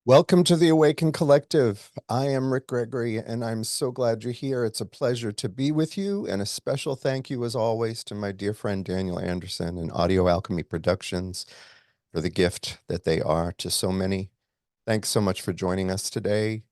Welcome to the Awaken Collective. I am Rick Gregory, and I'm so glad you're here. It's a pleasure to be with you, and a special thank you, as always, to my dear friend Daniel Anderson and Audio Alchemy Productions for the gift that they are to so many. Thanks so much for joining us today.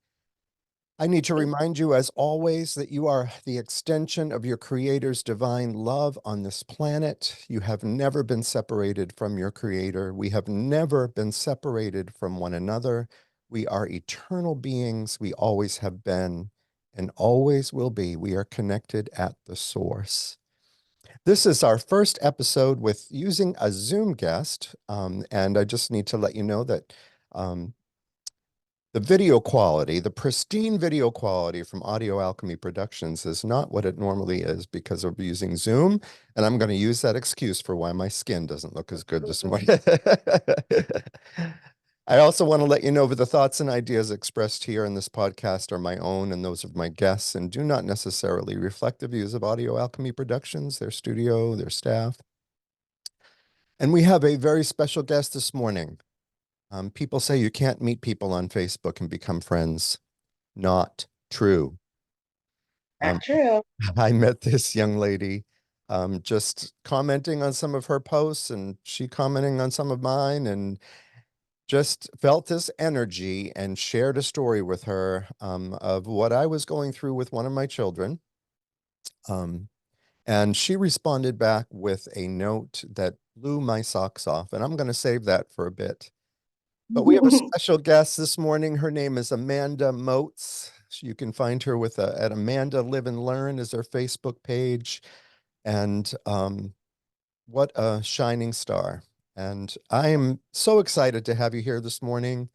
I need to remind you, as always, that you are the extension of your Creator's divine love on this planet. You have never been separated from your Creator. We have never been separated from one another. We are eternal beings. We always have been and always will be. We are connected at the source. This is our first episode with using a Zoom guest. And I just need to let you know that um, the video quality, the pristine video quality from Audio Alchemy Productions is not what it normally is because of using Zoom, and I'm going to use that excuse for why my skin doesn't look as good this morning. I also want to let you know that the thoughts and ideas expressed here in this podcast are my own and those of my guests and do not necessarily reflect the views of Audio Alchemy Productions, their studio, their staff. And we have a very special guest this morning. People say you can't meet people on Facebook and become friends. Not true. Not Um, true. I met this young lady just commenting on some of her posts and she commenting on some of mine and just felt this energy and shared a story with her of what I was going through with one of my children. Um, and she responded back with a note that blew my socks off. And I'm going to save that for a bit. But we have a special guest this morning. Her name is Amanda Moats. You can find her at Amanda Live and Learn is her Facebook page. And what a shining star. And I am so excited to have you here this morning.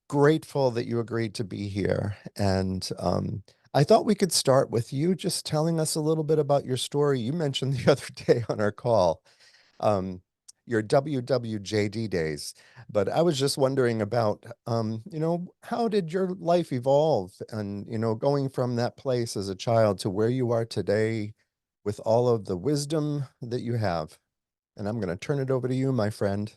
Grateful that you agreed to be here. And I thought we could start with you just telling us a little bit about your story. You mentioned the other day on our call um, your WWJD days. But I was just wondering about, how did your life evolve and, going from that place as a child to where you are today with all of the wisdom that you have? And I'm going to turn it over to you, my friend.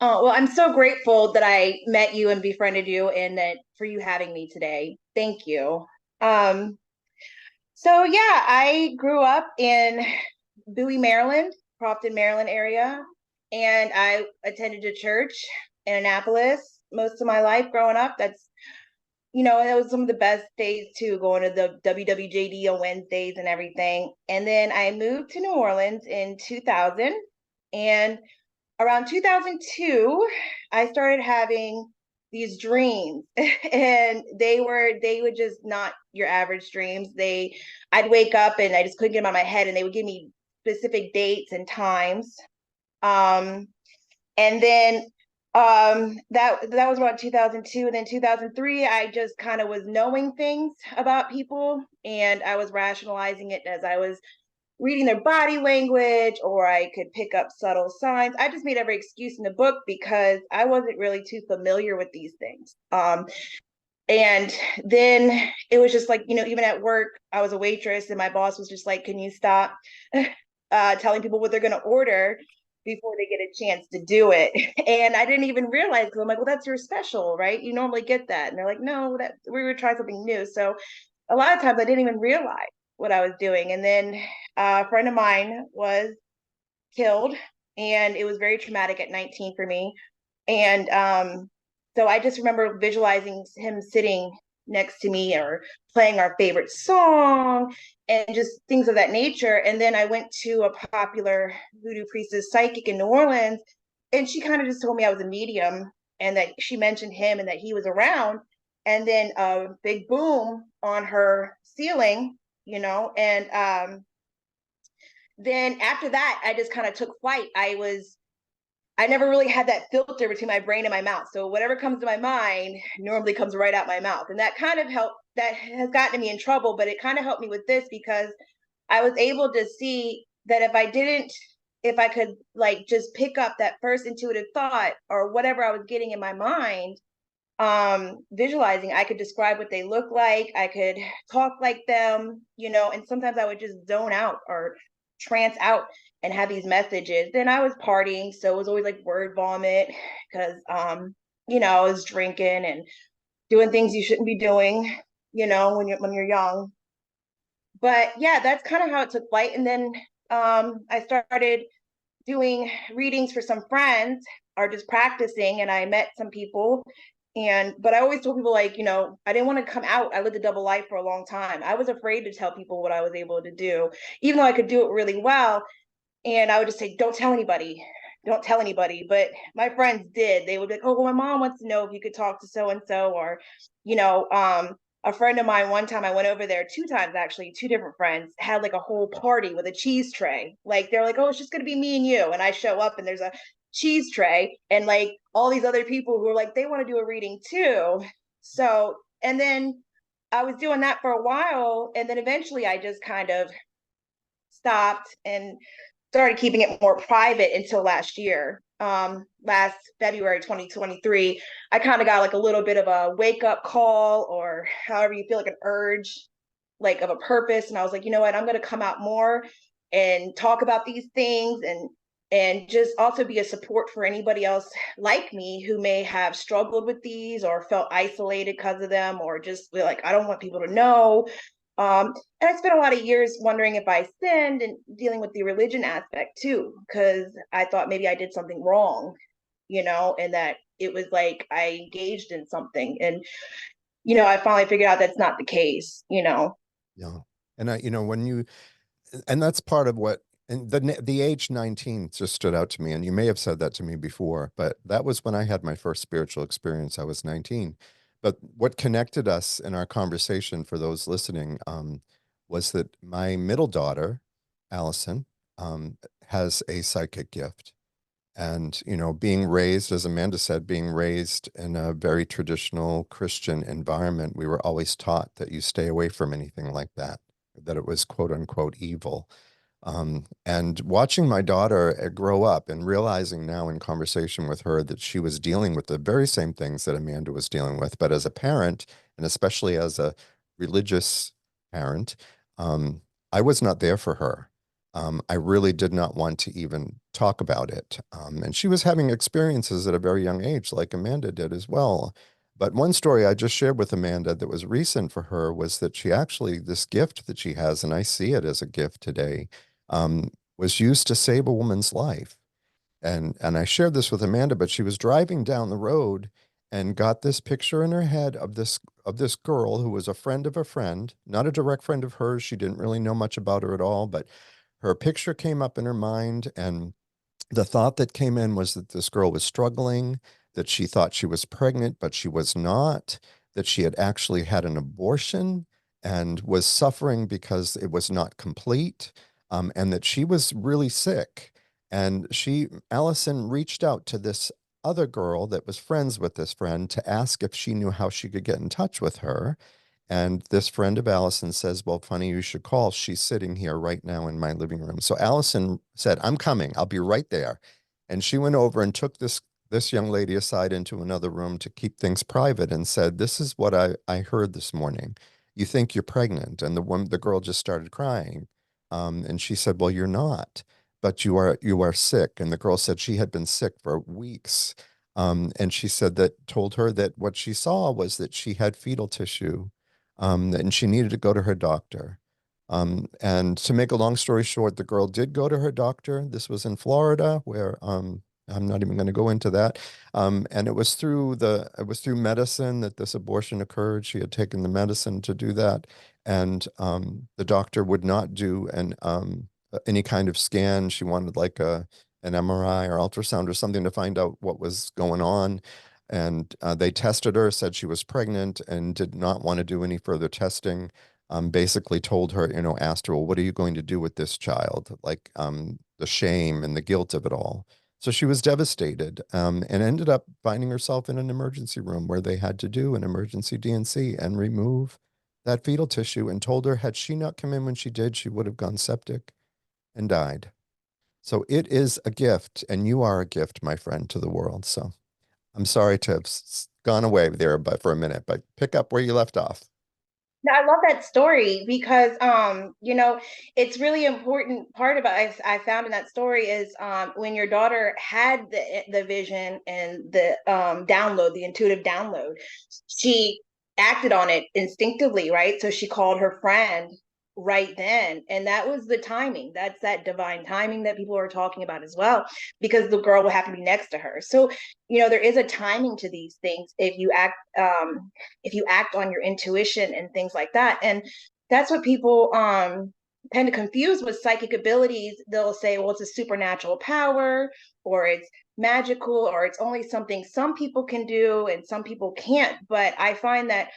Oh, well, I'm so grateful that I met you and befriended you and that for you having me today. Thank you. Um, so yeah, I grew up in Bowie, Maryland, Crofton, Maryland area, and I attended a church in Annapolis most of my life growing up. That was some of the best days too, going to the WWJD on Wednesdays and everything. And then I moved to New Orleans in 2000, and around 2002 I started having these dreams and they were just not your average dreams. I'd wake up and I just couldn't get them out of my head, and they would give me specific dates and times. Um and then that was about 2002, and then 2003 I just kind of was knowing things about people, and I was rationalizing it as I was reading their body language, or I could pick up subtle signs. I just made every excuse in the book because I wasn't really too familiar with these things. And then it was just like, even at work, I was a waitress and my boss was just like, can you stop telling people what they're going to order before they get a chance to do it? And I didn't even realize, because I'm like, well, that's your special, right? You normally get that. And they're like, no, that we were trying something new. So a lot of times I didn't even realize what I was doing. And then a friend of mine was killed, and it was very traumatic at 19 for me. And so I just remember visualizing him sitting next to me or playing our favorite song and just things of that nature. And then I went to a popular voodoo priestess psychic in New Orleans, and she kind of just told me I was a medium and that she mentioned him and that he was around. And then a big boom on her ceiling, and then after that, I just kind of took flight. I never really had that filter between my brain and my mouth. So whatever comes to my mind normally comes right out my mouth. And that kind of helped, that has gotten me in trouble, but it kind of helped me with this because I was able to see that if I could like just pick up that first intuitive thought or whatever I was getting in my mind, visualizing, I could describe what they look like. I could talk like them, and sometimes I would just zone out or trance out and have these messages. Then I was partying, so it was always like word vomit because I was drinking and doing things you shouldn't be doing, when you're young. But yeah, that's kind of how it took flight. And then I started doing readings for some friends or just practicing, and I met some people. But I always told people, like, I didn't want to come out. I lived a double life for a long time. I was afraid to tell people what I was able to do, even though I could do it really well. And I would just say, don't tell anybody. Don't tell anybody. But my friends did. They would be like, oh, well, my mom wants to know if you could talk to so and so. Or, you know, um, a friend of mine, one time I went over there, two times actually, two different friends had like a whole party with a cheese tray. Like they're like, oh, it's just going to be me and you. And I show up and there's a cheese tray and like all these other people who are like, they want to do a reading too. So, and then I was doing that for a while. And then eventually I just kind of stopped and started keeping it more private until last year. Last February 2023, I kind of got like a little bit of a wake up call, or however you feel, like an urge, like of a purpose. And I was like, you know what, I'm going to come out more and talk about these things, and just also be a support for anybody else like me who may have struggled with these or felt isolated because of them, or just like, I don't want people to know. And I spent a lot of years wondering if I sinned, and dealing with the religion aspect too, because I thought maybe I did something wrong, and that it was like I engaged in something. And, I finally figured out that's not the case. Yeah. And when and that's part of what, and the age 19 just stood out to me. And you may have said that to me before, but that was when I had my first spiritual experience. I was 19. But what connected us in our conversation, for those listening, was that my middle daughter, Allison, has a psychic gift. And, being raised, as Amanda said, being raised in a very traditional Christian environment, we were always taught that you stay away from anything like that, that it was quote unquote evil. And watching my daughter grow up and realizing now in conversation with her that she was dealing with the very same things that Amanda was dealing with, but as a parent, and especially as a religious parent, I was not there for her. I really did not want to even talk about it. And she was having experiences at a very young age, like Amanda did as well. But one story I just shared with Amanda that was recent for her was that she actually, this gift that she has, and I see it as a gift today, was used to save a woman's life. And I shared this with Amanda, but she was driving down the road and got this picture in her head of this girl who was a friend of a friend, not a direct friend of hers. She didn't really know much about her at all, but her picture came up in her mind, and the thought that came in was that this girl was struggling, that she thought she was pregnant, but she was not, that she had actually had an abortion and was suffering because it was not complete, and that she was really sick. And Allison reached out to this other girl that was friends with this friend to ask if she knew how she could get in touch with her. And this friend of Allison says, well, funny you should call. She's sitting here right now in my living room. So Allison said, I'm coming. I'll be right there. And she went over and took this young lady aside into another room to keep things private and said, this is what I heard this morning. You think you're pregnant. And the girl just started crying. And she said, well, you're not, but you are sick. And the girl said she had been sick for weeks. And she said that told her that what she saw was that she had fetal tissue, and she needed to go to her doctor. And to make a long story short, the girl did go to her doctor. This was in Florida, where I'm not even going to go into that. And it was through medicine that this abortion occurred. She had taken the medicine to do that, and the doctor would not do any kind of scan. She wanted like an MRI or ultrasound or something to find out what was going on. And they tested her, said she was pregnant, and did not want to do any further testing. Basically told her, asked her, well, what are you going to do with this child? Like the shame and the guilt of it all. So she was devastated, and ended up finding herself in an emergency room where they had to do an emergency D&C and remove that fetal tissue, and told her had she not come in when she did, she would have gone septic and died. So it is a gift, and you are a gift, my friend, to the world. So I'm sorry to have gone away there but for a minute, but pick up where you left off. No, I love that story because it's really important part about I found in that story is when your daughter had the vision and the download, the intuitive download, she acted on it instinctively, right? So she called her friend right then, and that was the timing. That's that divine timing that people are talking about as well, because the girl will have to be next to her. So, there is a timing to these things if you act on your intuition and things like that. And that's what people tend to confuse with psychic abilities. They'll say, well, it's a supernatural power, or it's magical, or it's only something some people can do and some people can't. But I find that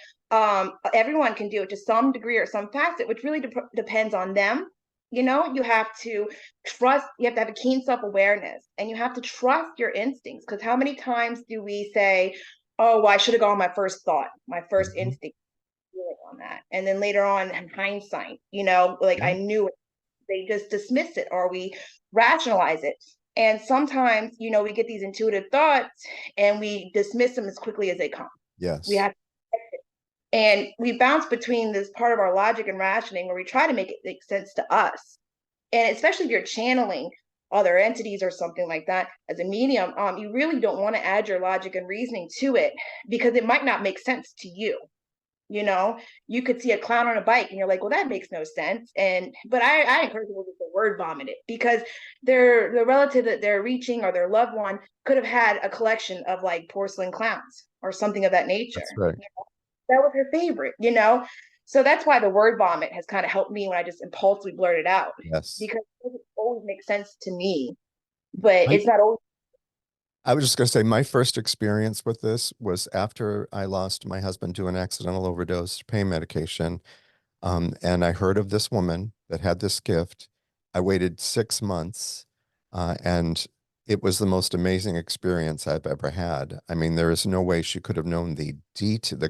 everyone can do it to some degree or some facet, which really depends on them. You have to you have to have a keen self-awareness, and you have to trust your instincts, because how many times do we say, oh, well, I should have gone my first thought, my first Mhm. instinct on that. And then later on in hindsight, like Yeah. I knew it. They just dismiss it, or we rationalize it. And sometimes, we get these intuitive thoughts and we dismiss them as quickly as they come. We Yes. have and we bounce between this part of our logic and rationing where we try to make it make sense to us. And especially if you're channeling other entities or something like that as a medium, you really don't want to add your logic and reasoning to it, because it might not make sense to you. you know you could see a clown on a bike and you're like, well, that makes no sense. But I encourage people to word vomit it, because the relative that they're reaching or their loved one could have had a collection of like porcelain clowns or something of that nature. That's right. That was her favorite. So that's why the word vomit has kind of helped me when I just impulsively blurt it out, Yes. because it doesn't always make sense to me, but I, it's not always. I was just going to say my first experience with this was after I lost my husband to an accidental overdose to pain medication. And I heard of this woman that had this gift. I waited 6 months, and it was the most amazing experience I've ever had. I mean, there is no way she could have known the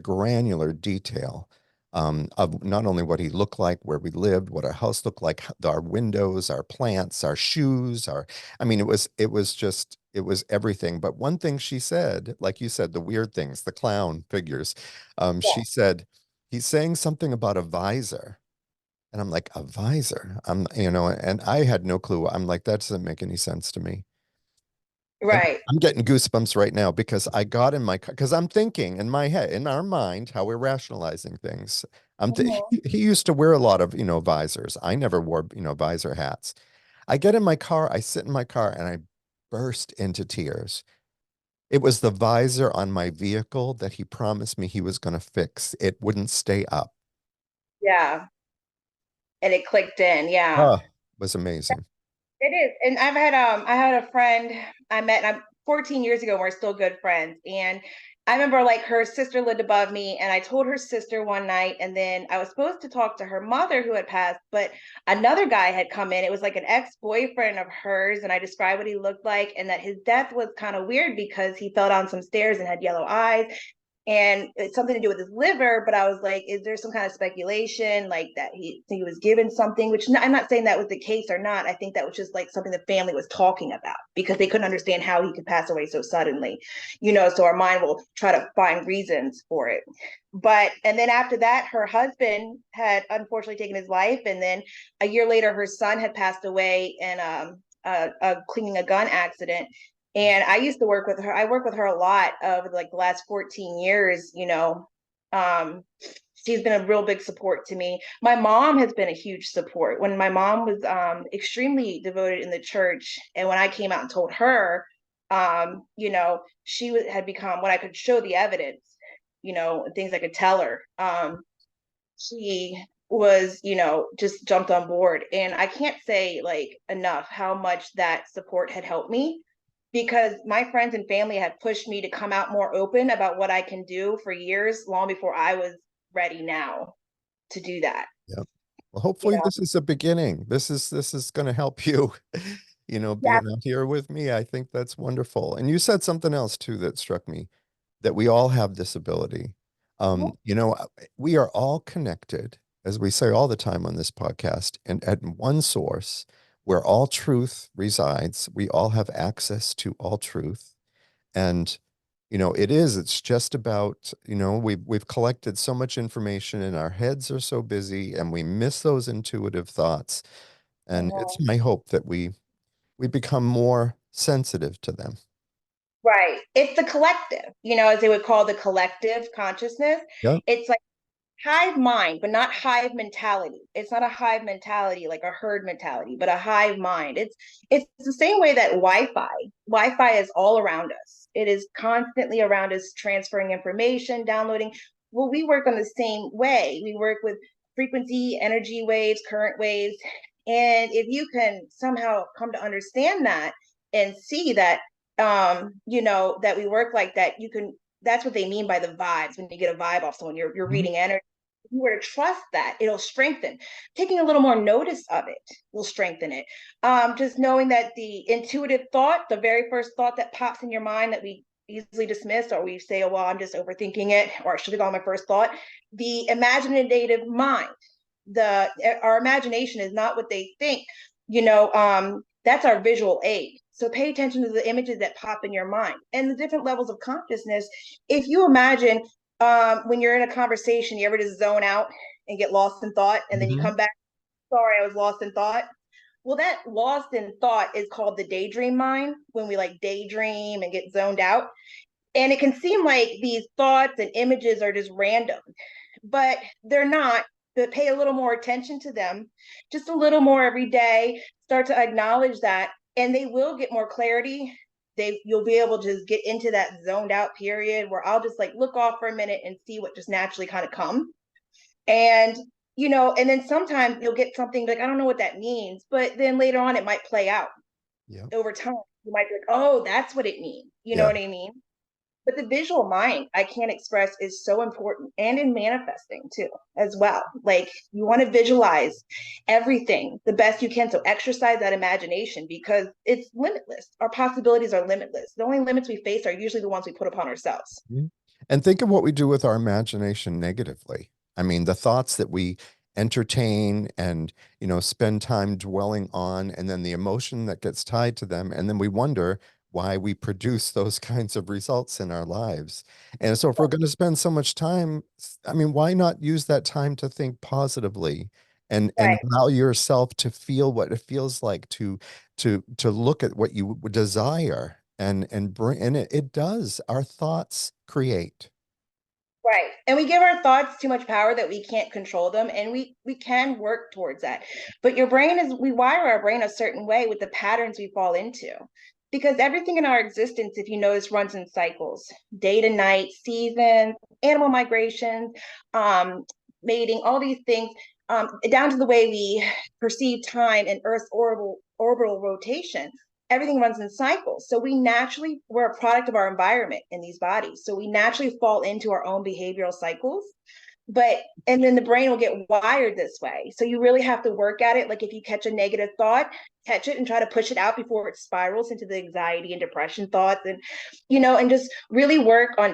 granular detail of not only what he looked like, where we lived, what our house looked like, our windows, our plants, our shoes, I mean, it was everything. But one thing she said, like you said, the weird things, the clown figures, Yeah, she said, he's saying something about a visor. And I'm like, a visor? And I had no clue. I'm like, that doesn't make any sense to me. And right. I'm getting goosebumps right now because I got in my car, because I'm thinking in my head, in our mind, how we're rationalizing things. Mhm. He used to wear a lot of, visors. I never wore, visor hats. I get in my car, I sit in my car, and I burst into tears. It was the visor on my vehicle that he promised me he was going to fix. It wouldn't stay up. Yeah, and it clicked in. Yeah. Oh, it was amazing. It is. And I had a friend I met 14 years ago, and we're still good friends. And I remember like her sister lived above me, and I told her sister one night, and then I was supposed to talk to her mother who had passed, but another guy had come in. It was like an ex-boyfriend of hers, and I described what he looked like, and that his death was kind of weird because he fell down some stairs and had yellow eyes, and it's something to do with his liver. But I was like, is there some kind of speculation like that he was given something, which I'm not saying that was the case or not. I think that was just like something the family was talking about because they couldn't understand how he could pass away so suddenly. So our mind will try to find reasons for it. But and then after that, her husband had unfortunately taken his life, and then a year later her son had passed away in a cleaning a gun accident. And I used to work with her. I work with her a lot over like the last 14 years. Um, she's been a real big support to me. My mom has been a huge support. When my mom was extremely devoted in the church, and when I came out and told her, she had become, when I could show the evidence, things I could tell her. She was, just jumped on board. And I can't say like enough how much that support had helped me, because my friends and family had pushed me to come out more open about what I can do for years, long before I was ready now to do that. Yeah. Well, You hopefully know, this is a beginning. This is going to help you, yeah. being out here with me. I think that's wonderful. And you said something else too that struck me, that we all have this ability. We are all connected, as we say all the time on this podcast, and at one source where all truth resides. We all have access to all truth. And It's just about, we've collected so much information and our heads are so busy and we miss those intuitive thoughts. And it's Mhm. my hope that we become more sensitive to them. Right. It's the collective, as they would call the collective consciousness. Yep. It's like hive mind, but not hive mentality. It's not a hive mentality like a herd mentality, but a hive mind. It's the same way that Wi-Fi is all around us. It is constantly around us, transferring information, downloading. Well, we work on the same way. We work with frequency, energy waves, current waves. And if you can somehow come to understand that and see that that we work like that, you can that's what they mean by the vibes. When you get a vibe off someone, you're Mhm. reading energy. If you were to trust that, it'll strengthen. Taking a little more notice of it will strengthen it. Just knowing that the intuitive thought, the very first thought that pops in your mind that we easily dismiss, or we say, oh, well, I'm just overthinking it, or it should have gone my first thought. The imaginative mind, our imagination is not what they think. That's our visual aid. So pay attention to the images that pop in your mind and the different levels of consciousness. If you imagine when you're in a conversation, you ever just zone out and get lost in thought, and then you Mhm. come back, sorry, I was lost in thought. Well, that lost in thought is called the daydream mind, when we like daydream and get zoned out. And it can seem like these thoughts and images are just random, but they're not. But pay a little more attention to them, just a little more every day. Start to acknowledge that, and they will get more clarity. You'll be able to just get into that zoned out period where I'll just like look off for a minute and see what just naturally kind of come. And and then sometimes you'll get something like, I don't know what that means, but then later on it might play out Yeah. over time. You might be like, oh, that's what it means. You know Yeah. what I mean? But the visual mind I can't express is so important, and in manifesting too, as well. Like, you want to visualize everything the best you can. So exercise that imagination, because it's limitless. Our possibilities are limitless. The only limits we face are usually the ones we put upon ourselves. Mhm. And think of what we do with our imagination negatively. I mean, the thoughts that we entertain and, spend time dwelling on, and then the emotion that gets tied to them. And then we wonder why we produce those kinds of results in our lives. And so, if we're going to spend so much time, I mean, why not use that time to think positively and Right. allow yourself to feel what it feels like to look at what you desire and bring, and it does, our thoughts create. Right. And we give our thoughts too much power that we can't control them. And we can work towards that. But we wire our brain a certain way with the patterns we fall into. Because everything in our existence, if you notice, runs in cycles: day to night, seasons, animal migration, um, mating, all these things, down to the way we perceive time and Earth's orbital rotation. Everything runs in cycles. So we're a product of our environment in these bodies. So we naturally fall into our own behavioral cycles. And then the brain will get wired this way. So you really have to work at it. Like, if you catch a negative thought, catch it and try to push it out before it spirals into the anxiety and depression thoughts. And just really work on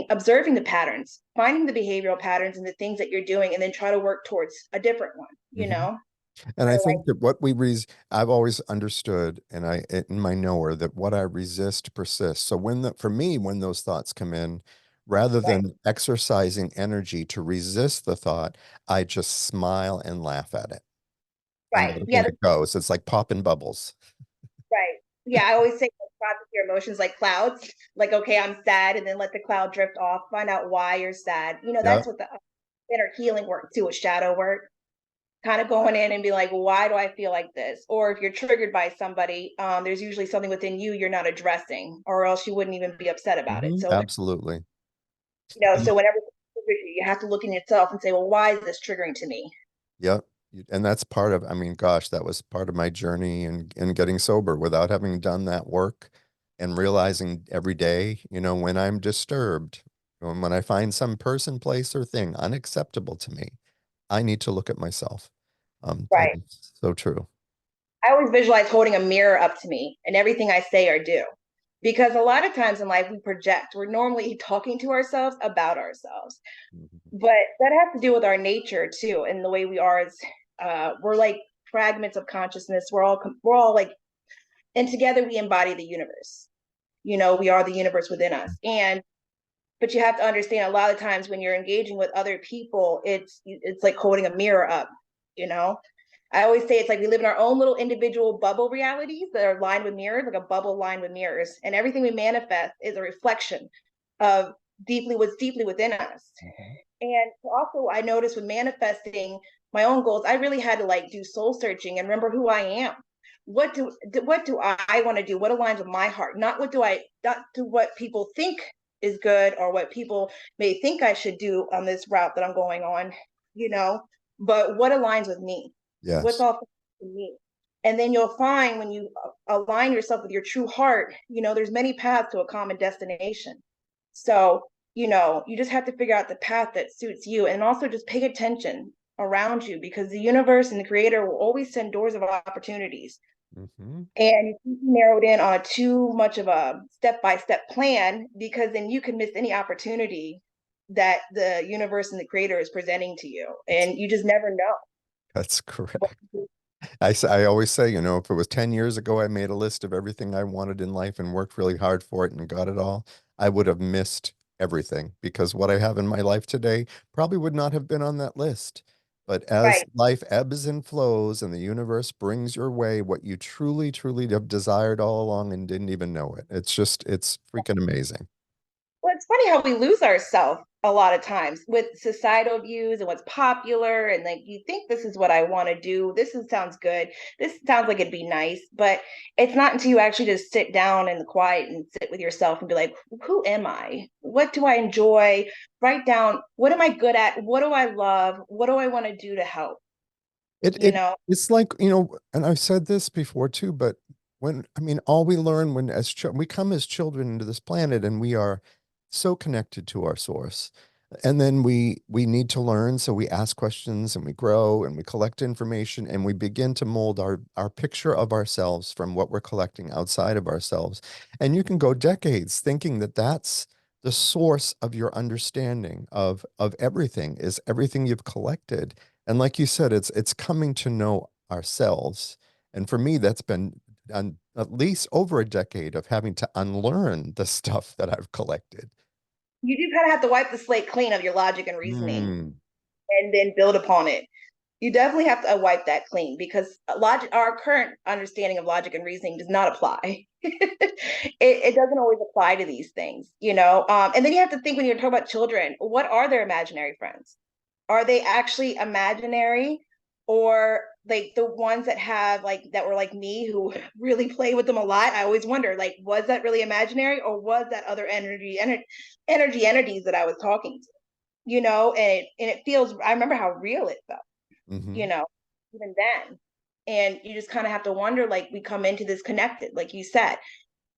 observing the patterns, finding the behavioral patterns and the things that you're doing, and then try to work towards a different one, Mhm. And I or like, think that I've always understood, and in my knower, that what I resist persists. So for me, when those thoughts come in, rather right, than exercising energy to resist the thought, I just smile and laugh at it and right. let Yeah, it go. So it's like popping bubbles. right. Yeah, I always say, process your emotions like clouds. Like, okay, I'm sad, and then let the cloud drift off. Find out why you're sad. Yeah. That's what the inner healing work too, is shadow work. Kind of going in and be like, why do I feel like this? Or if you're triggered by somebody, there's usually something within you're not addressing, or else you wouldn't even be upset about it. So, Absolutely. so whenever you have to look in yourself and say, well, why is this triggering to me? Yep. And that's part of, I mean, gosh, that was part of my journey in getting sober without having done that work and realizing every day, when I'm disturbed, when I find some person, place, or thing unacceptable to me, I need to look at myself. That Right. is so true. I always visualize holding a mirror up to me and everything I say or do. Because a lot of times in life we project. We're normally talking to ourselves about ourselves. Mhm. But that has to do with our nature too, and the way we are as we're like fragments of consciousness. We're all like, and together we embody the universe. We are the universe within us. And but you have to understand a lot of times when you're engaging with other people, it's like holding a mirror up, you know. I always say it's like we live in our own little individual bubble realities that are lined with mirrors, like a bubble lined with mirrors. And everything we manifest is a reflection of what's deeply within us. Mhm. And also I noticed with manifesting my own goals, I really had to like do soul searching and remember who I am. What do I want to do? What aligns with my heart? Not to what people think is good or what people may think I should do on this route that I'm going on, you know, but what aligns with me? What's Yes. all for me? And then you'll find when you align yourself with your true heart, there's many paths to a common destination. So, you just have to figure out the path that suits you and also just pay attention around you because the universe and the creator will always send doors of opportunities. Hmm. And you can't narrow it in on a too much of a step-by-step plan because then you can miss any opportunity that the universe and the creator is presenting to you. And you just never know. That's correct. I always say, if it was 10 years ago, I made a list of everything I wanted in life and worked really hard for it and got it all, I would have missed everything because what I have in my life today probably would not have been on that list. But as Right. life ebbs and flows and the universe brings your way what you truly, truly have desired all along and didn't even know it, it's freaking amazing. Well, it's funny how we lose ourselves a lot of times with societal views and what's popular. And like, you think this is what I want to do. Sounds good. This sounds like it'd be nice. But it's not until you actually just sit down in the quiet and sit with yourself and be like, who am I? What do I enjoy? Write down, what am I good at? What do I love? What do I want to do to help? It You it know, it's like, and I've said this before too, but all we learn when as children, we come as children into this planet and we are so connected to our source. And then we need to learn, so we ask questions and we grow and we collect information and we begin to mold our picture of ourselves from what we're collecting outside of ourselves. And you can go decades thinking that that's the source of your understanding of everything is everything you've collected. And like you said, it's coming to know ourselves. And for me, that's been at least over a decade of having to unlearn the stuff that I've collected. you do kind of have to wipe the slate clean of your logic and reasoning Mm, and then build upon it. You definitely have to wipe that clean because our current understanding of logic and reasoning does not apply. It doesn't always apply to these things, and then you have to think when you're talking about children, what are their imaginary friends? Are they actually imaginary, or like the ones that were like me who really play with them a lot? I always wonder, like, was that really imaginary, or was that other entities that I was talking to? And it feels. I remember how real it felt, you hmm. know, even then. And you just kind of have to wonder, like, we come into this connected, like you said.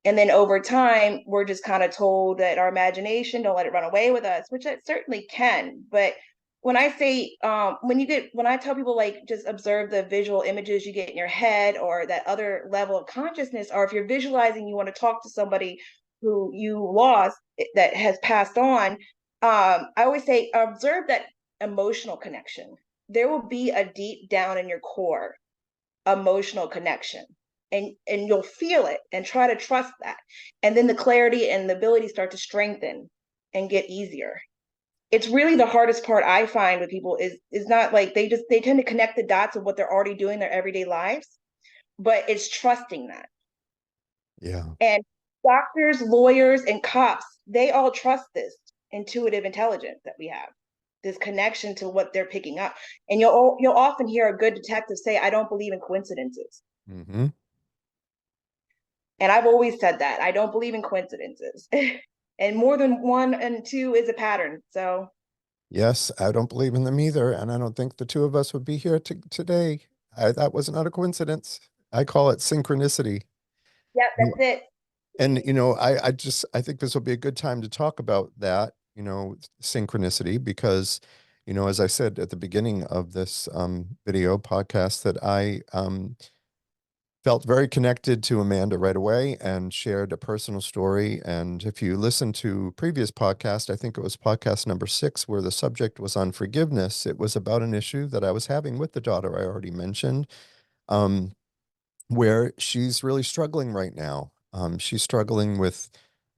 And then over time, we're just kind of told that our imagination, don't let it run away with us, which it certainly can. But when I say, when I tell people, like, just observe the visual images you get in your head or that other level of consciousness, or if you're visualizing, you want to talk to somebody who you lost that has passed on, I always say, observe that emotional connection. There will be a deep down in your core emotional connection, and you'll feel it and try to trust that, and then the clarity and the ability start to strengthen and get easier. It's really the hardest part I find with people is not like they tend to connect the dots of what they're already doing in their everyday lives, but it's trusting that. Yeah. And doctors, lawyers, and cops, they all trust this intuitive intelligence that we have, this connection to what they're picking up. And you'll often hear a good detective say, I don't believe in coincidences. Hmm. And I've always said that. I don't believe in coincidences. And more than one and two is a pattern. So, Yes, I don't believe in them either, and I don't think the two of us would be here today. That was not a coincidence. I call it synchronicity. yeah, that's it. And I think this will be a good time to talk about that, synchronicity, because, as I said at the beginning of this video podcast, that I felt very connected to Amanda right away and shared a personal story. And if you listen to previous podcast, I think it was podcast number 6, where the subject was on forgiveness. It was about an issue that I was having with the daughter I already mentioned, um, where she's really struggling right now. She's struggling with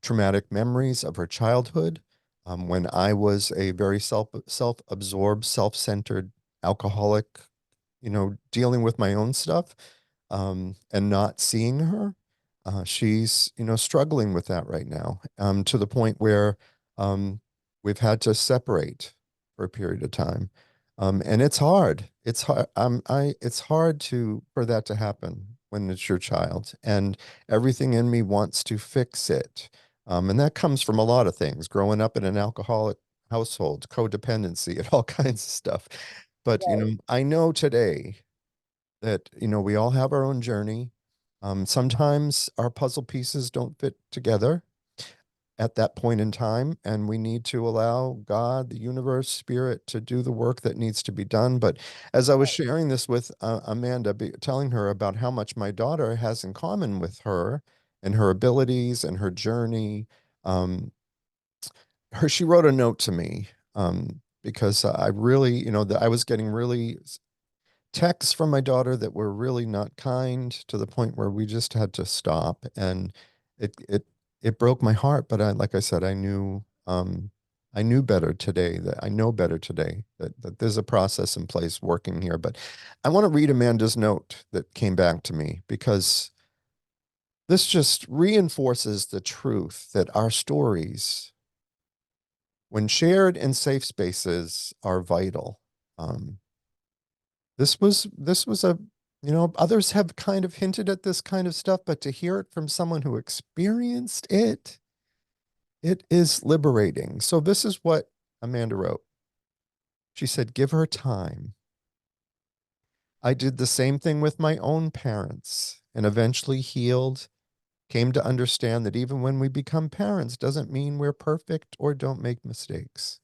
traumatic memories of her childhood, when I was a very self-absorbed, self-centered alcoholic, dealing with my own stuff, and not seeing her. She's, struggling with that right now, to the point where we've had to separate for a period of time. And it's hard. It's hard. It's hard for that to happen when it's your child, and everything in me wants to fix it. And that comes from a lot of things, growing up in an alcoholic household, codependency, and all kinds of stuff. But, Right. I know today that, we all have our own journey. Sometimes our puzzle pieces don't fit together at that point in time, and we need to allow God, the universe, spirit to do the work that needs to be done. But as I was Right. sharing this with Amanda, telling her about how much my daughter has in common with her and her abilities and her journey, she wrote a note to me, because I really, that I was getting really texts from my daughter that were really not kind, to the point where we just had to stop. And it broke my heart, but like I said, I knew better today, that I know better today, that there's a process in place working here. But I want to read Amanda's note that came back to me, because this just reinforces the truth that our stories, when shared in safe spaces, are vital. Um, this was a, others have kind of hinted at this kind of stuff, but to hear it from someone who experienced it, it is liberating. So this is what Amanda wrote. She said, "Give her time. I did the same thing with my own parents and eventually healed, came to understand that even when we become parents doesn't mean we're perfect or don't make mistakes.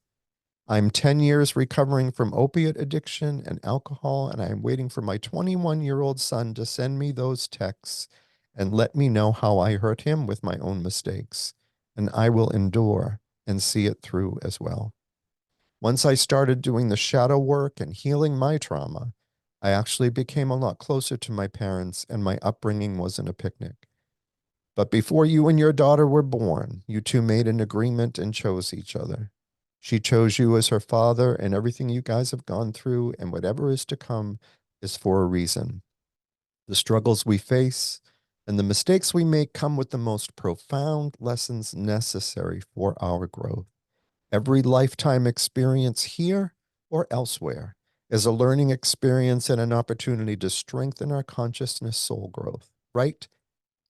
I'm 10 years recovering from opiate addiction and alcohol, and I am waiting for my 21-year-old son to send me those texts and let me know how I hurt him with my own mistakes. And I will endure and see it through as well. Once I started doing the shadow work and healing my trauma, I actually became a lot closer to my parents, and my upbringing wasn't a picnic. But before you and your daughter were born, you two made an agreement and chose each other. She chose you as her father, and everything you guys have gone through and whatever is to come is for a reason. The struggles we face and the mistakes we make come with the most profound lessons necessary for our growth. Every lifetime experience here or elsewhere is a learning experience and an opportunity to strengthen our consciousness soul growth. Right?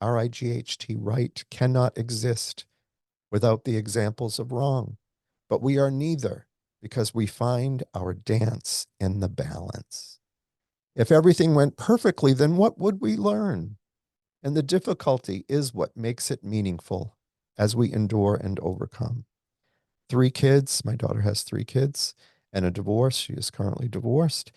RIGHT, right, cannot exist without the examples of wrong. But we are neither, because we find our dance in the balance. If everything went perfectly, then what would we learn? And the difficulty is what makes it meaningful as we endure and overcome. 3 kids, my daughter has 3 kids, and a divorce. She is currently divorced,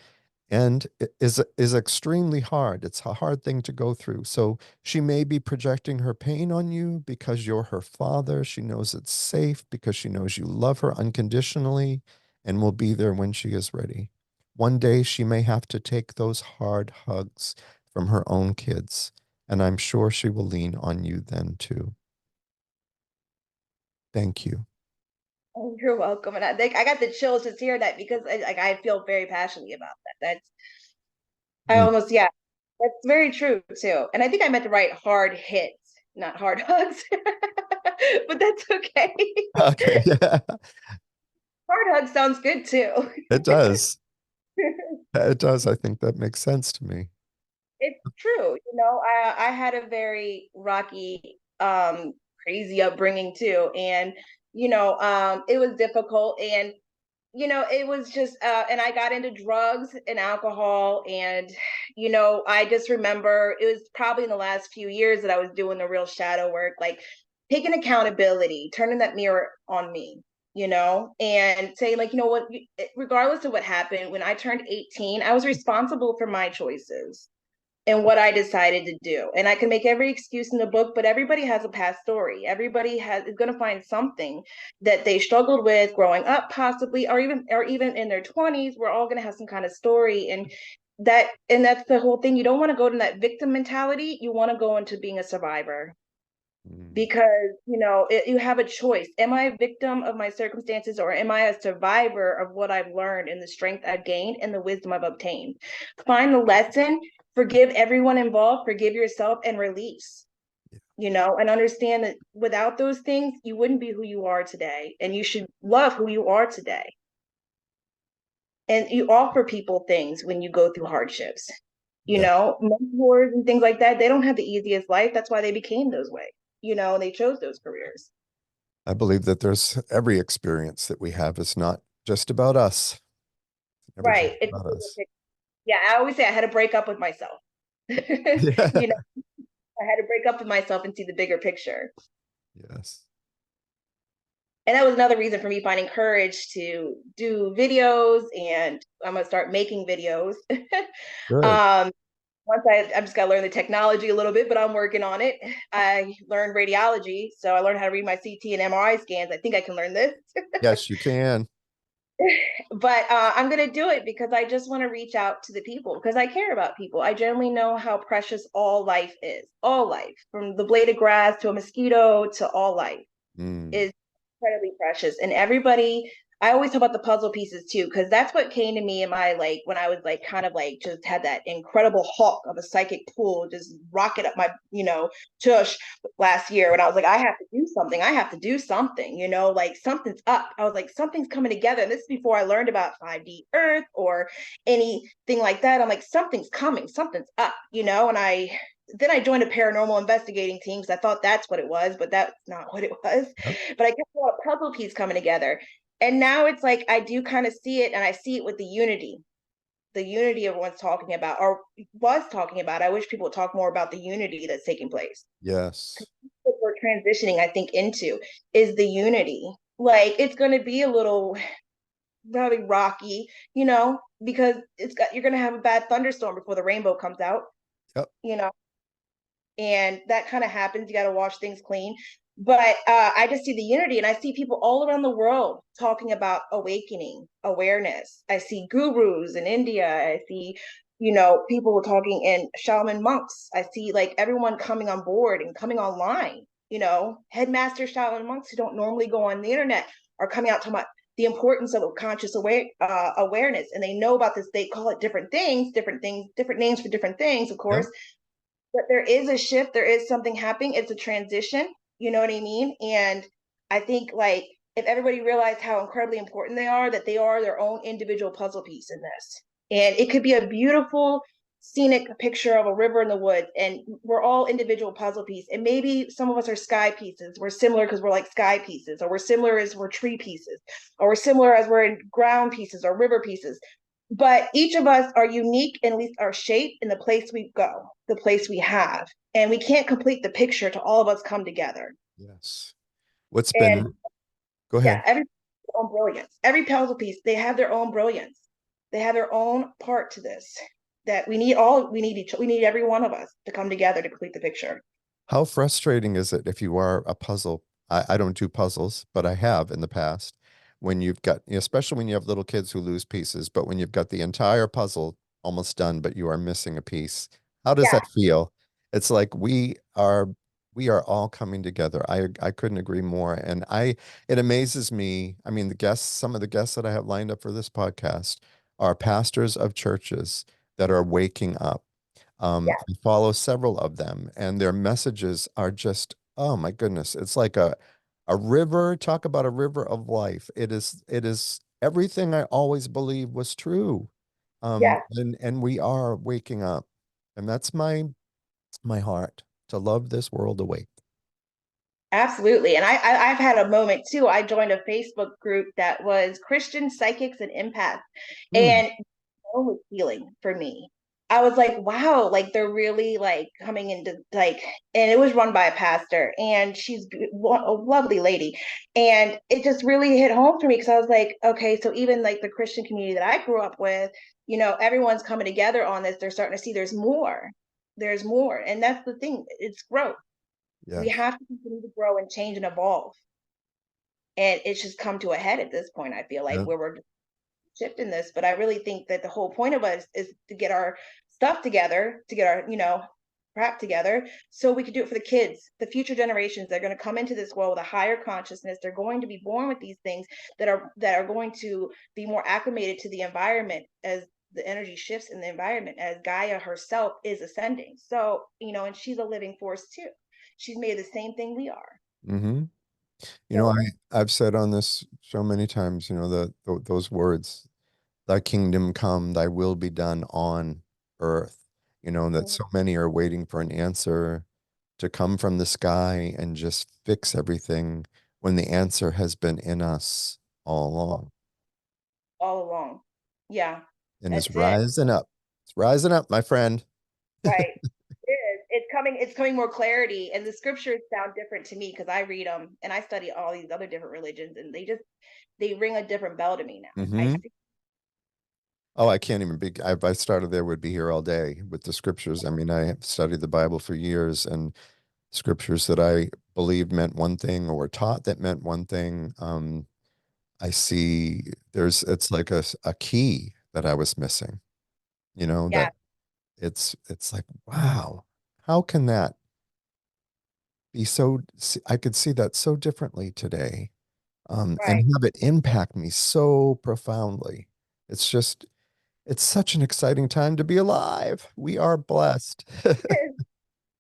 and it is extremely hard. It's a hard thing to go through. So she may be projecting her pain on you because you're her father. She knows it's safe because she knows you love her unconditionally and will be there when she is ready. One day she may have to take those hard hugs from her own kids, and I'm sure she will lean on you then too. Thank you. Oh, you're welcome. And I think I got the chills just hearing that because I feel very passionately about that. I Mm. almost, yeah, that's very true too. And I think I meant to write hard hits, not hard hugs, but that's okay. Okay, yeah, Hard hug sounds good too. it does. It does. I think that makes sense to me. It's true. I had a very rocky, crazy upbringing too. And, it was difficult. And it was just and I got into drugs and alcohol. And I just remember it was probably in the last few years that I was doing the real shadow work, like taking accountability, turning that mirror on me, and saying, like, what, regardless of what happened, when I turned 18, I was responsible for my choices and what I decided to do. And I can make every excuse in the book, but everybody has a past story. Everybody is going to find something that they struggled with growing up, possibly, or even in their 20s. We're all going to have some kind of story, and that's the whole thing. You don't want to go to that victim mentality. You want to go into being a survivor. Mm. because you have a choice. Am I a victim of my circumstances, or am I a survivor of what I've learned and the strength I've gained and the wisdom I've obtained? Find the lesson, forgive everyone involved, forgive yourself, and release. And understand that without those things, you wouldn't be who you are today, and you should love who you are today. And you offer people things when you go through hardships. Yeah, Mentors and things like that, they don't have the easiest life. That's why they became those way. And they chose those careers. I believe that there's every experience that we have is not just about us. Never just Right. about us. Yeah, I always say I had to break up with myself. Yeah. I had to break up with myself and see the bigger picture. Yes. And that was another reason for me finding courage to do videos, and I'm gonna start making videos. Good. um, Once I just got to learn the technology a little bit, but I'm working on it. I learned radiology, so I learned how to read my CT and MRI scans. I think I can learn this, Yes, you can. but I'm going to do it because I just want to reach out to the people because I care about people. I generally know how precious all life is. All life, from the blade of grass to a mosquito to all life, Mm. is incredibly precious. And everybody, I always talk about the puzzle pieces too, because that's what came to me in my, like, when I was like kind of like just had that incredible hawk of a psychic pool just rocket up my, tush last year, when I was like, I have to do something. I have to do something, like something's up. I was like, something's coming together. And this is before I learned about 5D Earth or anything like that. I'm like, something's coming, something's up, and I joined a paranormal investigating team because I thought that's what it was, but that's not what it was. Yep. But I kept a lot of puzzle piece coming together. And now it's like I do kind of see it, and I see it with the unity everyone's talking about or was talking about. I wish people would talk more about the unity that's taking place. Yes. What we're transitioning, I think, into is the unity. Like it's going to be a little probably rocky, because you're going to have a bad thunderstorm before the rainbow comes out, Yep. you know, and that kind of happens. You got to wash things clean. But I just see the unity, and I see people all around the world talking about awakening awareness. I see gurus in India. I see, people talking in shaman monks. I see like everyone coming on board and coming online. Headmaster shaman monks who don't normally go on the internet are coming out talking about the importance of conscious awareness, and they know about this. They call it different things, different names for different things, of Yep. course, but there is a shift, there is something happening, it's a transition, you know what I mean? And I think, like, if everybody realized how incredibly important they are, that they are their own individual puzzle piece in this. And it could be a beautiful scenic picture of a river in the woods, and we're all individual puzzle pieces. And maybe some of us are sky pieces, we're similar because we're like sky pieces, or we're similar as we're tree pieces, or we're similar as we're in ground pieces or river pieces. But each of us are unique in at least our shape in the place we go, the place we have. And we can't complete the picture to all of us come together. Yes. What's And been, go yeah, ahead. every own brilliance. Every puzzle piece, they have their own brilliance. They have their own part to this. That we need every one of us to come together to complete the picture. How frustrating is it if you are a puzzle? I don't do puzzles, but I have in the past. When you've got, especially when you have little kids who lose pieces, but when you've got the entire puzzle almost done, but you are missing a piece, how does Yeah, that feel? It's like we are all coming together. I couldn't agree more. And it amazes me. I mean, some of the guests that I have lined up for this podcast are pastors of churches that are waking up. yeah, I follow several of them, and their messages are just, oh my goodness, it's like a river. Talk about a river of life. It is everything I always believed was true. yeah. And we are waking up, and that's my heart to love this world awake. Absolutely. And I've had a moment too. I joined a Facebook group that was Christian psychics and empaths. Hmm. And was healing for me. I was like, wow, like they're really like coming into like, and it was run by a pastor, and she's a lovely lady. And it just really hit home for me because I was like, okay, so even like the Christian community that I grew up with, everyone's coming together on this. They're starting to see there's more. There's more. And that's the thing, it's growth. We Yes. have to continue to grow and change and evolve. And it's just come to a head at this point, I feel like, Yeah. where we're shifting this. But I really think that the whole point of us is to get our stuff together, to get our, crap together so we could do it for the kids, the future generations. They're going to come into this world with a higher consciousness. They're going to be born with these things that are going to be more acclimated to the environment as the energy shifts in the environment, as Gaia herself is ascending. So, and she's a living force too. She's made the same thing we are. Hmm. You know, So, I've said on this so many times, those words, thy kingdom come, thy will be done on earth, that so many are waiting for an answer to come from the sky and just fix everything when the answer has been in us all along all along. Yeah, and is that's it. rising up. It's rising up, my friend. Right. It is. It's coming more clarity. And the scriptures sound different to me because I read them and I study all these other different religions, and they ring a different bell to me now. I Hmm. see. Oh, I can't even be. I started there, would be here all day with the scriptures. I mean, I have studied the Bible for years, and scriptures that I believed meant one thing or were taught that meant one thing. I see it's like a key that I was missing, Yeah, that it's like, wow, how can that be so, I could see that so differently today, and right. have it impact me so profoundly. It's just, it's such an exciting time to be alive. We are blessed.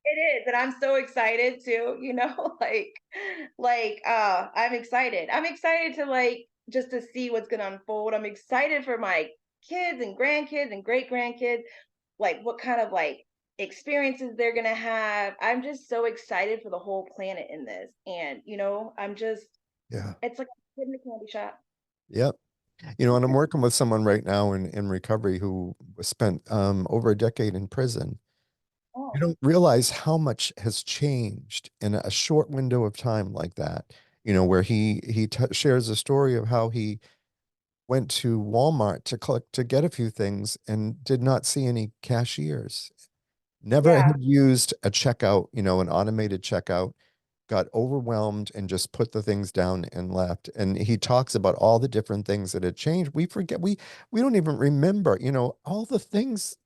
It is, and I'm so excited too, I'm excited. I'm excited to just to see what's gonna unfold. I'm excited for my kids and grandkids and great grandkids, like what kind of experiences they're gonna have. I'm just so excited for the whole planet in this. And I'm just Yeah. it's like a kid in a candy shop. Yep. And I'm working with someone right now in recovery who spent over a decade in prison. You Oh, don't realize how much has changed in a short window of time like that. Where he shares a story of how he went to Walmart to get a few things and did not see any cashiers. Never yeah. had used a checkout, an automated checkout, got overwhelmed and just put the things down and left. And he talks about all the different things that had changed. We forget, we don't even remember, all the things.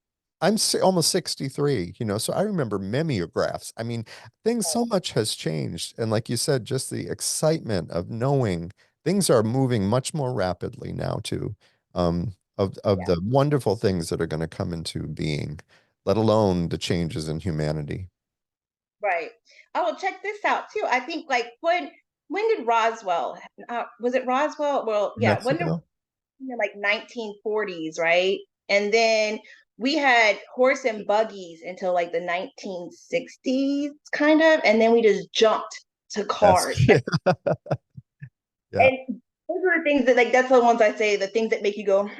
Almost 63, so I remember mimeographs. I mean, things, so much has changed. And like you said, just the excitement of knowing things are moving much more rapidly now too, of Yeah. the wonderful things that are going to come into being, let alone the changes in humanity. Right. Oh, well, check this out too. I think when did Roswell? Was it Roswell? Well, New yeah. When did Mexico? in the 1940s, right? And then we had horse and buggies until like the 1960s, kind of, and then we just jumped to Yes. cars. Yeah. And those are the things that that's the ones I say, the things that make you go,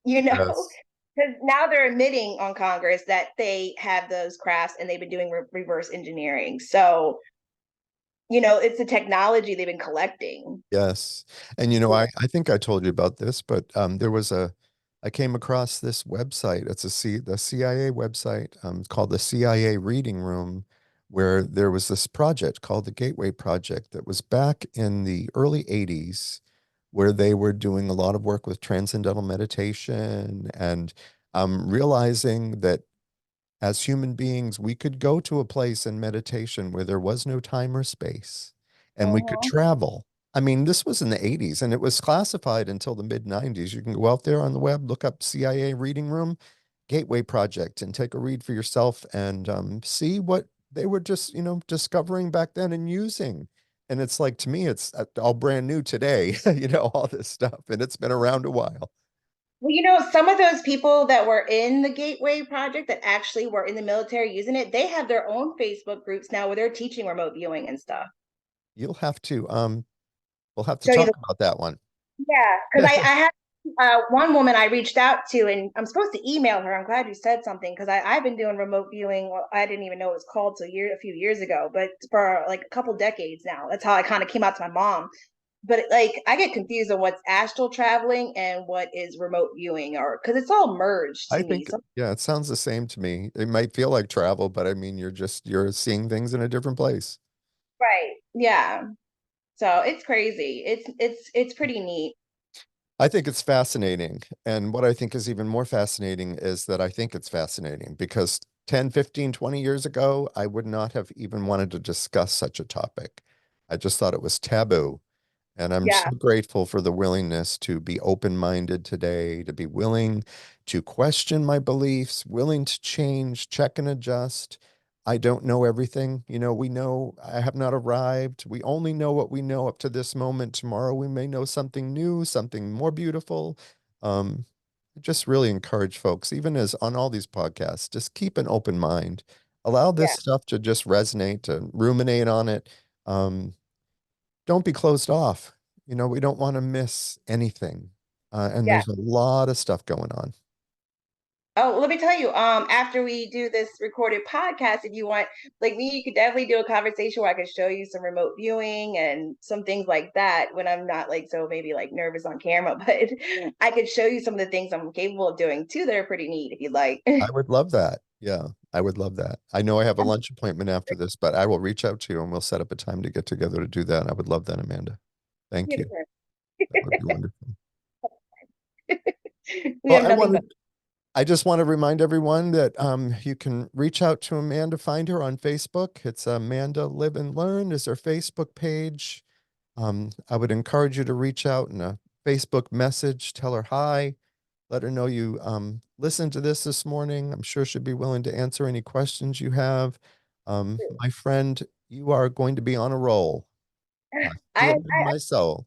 Yes. because now they're admitting on Congress that they have those crafts and they've been doing reverse engineering. So, it's the technology they've been collecting. Yes. And I think I told you about this, but I came across this website. It's the CIA website, called the CIA Reading Room, where there was this project called the Gateway Project that was back in the early 80s, where they were doing a lot of work with transcendental meditation and realizing that as human beings, we could go to a place in meditation where there was no time or space and we could Uh-huh. travel. I mean, this was in the 80s and it was classified until the mid 90s. You can go out there on the web, look up CIA Reading Room, Gateway Project, and take a read for yourself and see what they were just, discovering back then and using. And it's like, to me, it's all brand new today, all this stuff. And it's been around a while. Well, some of those people that were in the Gateway Project that actually were in the military using it, they have their own Facebook groups now where they're teaching remote viewing and stuff. You'll have to, we'll have to Show you talk the about that one. Yeah, because I had one woman I reached out to, and I'm supposed to email her. I'm glad you said something because I've been doing remote viewing. Well, I didn't even know it was called till a few years ago, but for like a couple decades now. That's how I kind of came out to my mom. But I get confused on what's astral traveling and what is remote viewing, or because it's all merged to I me. think, So yeah, it sounds the same to me. It might feel like travel, but I mean, you're seeing things in a different place. right, yeah. So it's crazy. It's pretty neat. I think it's fascinating. And what I think is even more fascinating is that I think it's fascinating because 10, 15, 20 years ago, I would not have even wanted to discuss such a topic. I just thought it was taboo. And I'm Yeah, so grateful for the willingness to be open-minded today, to be willing to question my beliefs, willing to change, check and adjust. I don't know everything. We know I have not arrived. We only know what we know up to this moment. Tomorrow we may know something new, something more beautiful. I just really encourage folks, even as on all these podcasts, just keep an open mind. Allow this yeah, stuff to just resonate, to ruminate on it. Um, don't be closed off. We don't want to miss anything. And yeah. there's a lot of stuff going on. Oh, let me tell you, after we do this recorded podcast, if you want, like me, you could definitely do a conversation where I could show you some remote viewing and some things like that when I'm not like so maybe like nervous on camera, but I could show you some of the things I'm capable of doing too that are pretty neat if you'd like. I would love that. Yeah, I would love that. I know I have a lunch appointment after this, but I will reach out to you and we'll set up a time to get together to do that. I would love that, Amanda. Thank you. That would be wonderful. We Well, have nothing but I just want to remind everyone that you can reach out to Amanda, find her on Facebook. It's Amanda Live and Learn is her Facebook page. I would encourage you to reach out in a Facebook message, tell her hi, let her know you listened to this morning. I'm sure she'd be willing to answer any questions you have. My friend, you are going to be on a roll. I feel I, it in my soul.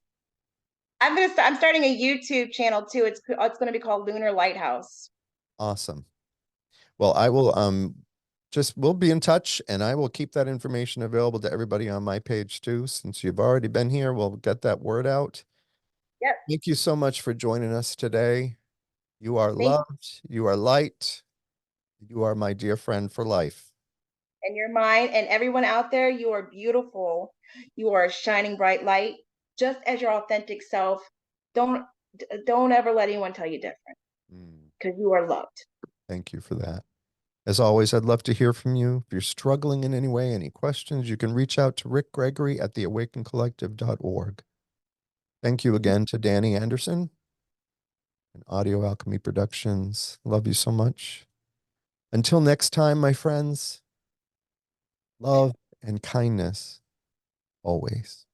I'm starting a YouTube channel too. It's going to be called Lunar Lighthouse. Awesome. Well, I will just we'll be in touch and I will keep that information available to everybody on my page too. Since you've already been here, we'll get that word out. Yep. Thank you so much for joining us today. You are Thank you. loved, you are light, you are my dear friend for life. And your mind and everyone out there, you are beautiful. You are a shining bright light, just as your authentic self. Don't don't ever let anyone tell you different Mm, because you are loved. thank you for that. As always, I'd love to hear from you. If you're struggling in any way, any questions, you can reach out to Rick Gregory at theawakencollective.org. Thank you again to Danny Anderson and Audio Alchemy Productions. Love you so much. Until next time, my friends, love and kindness always.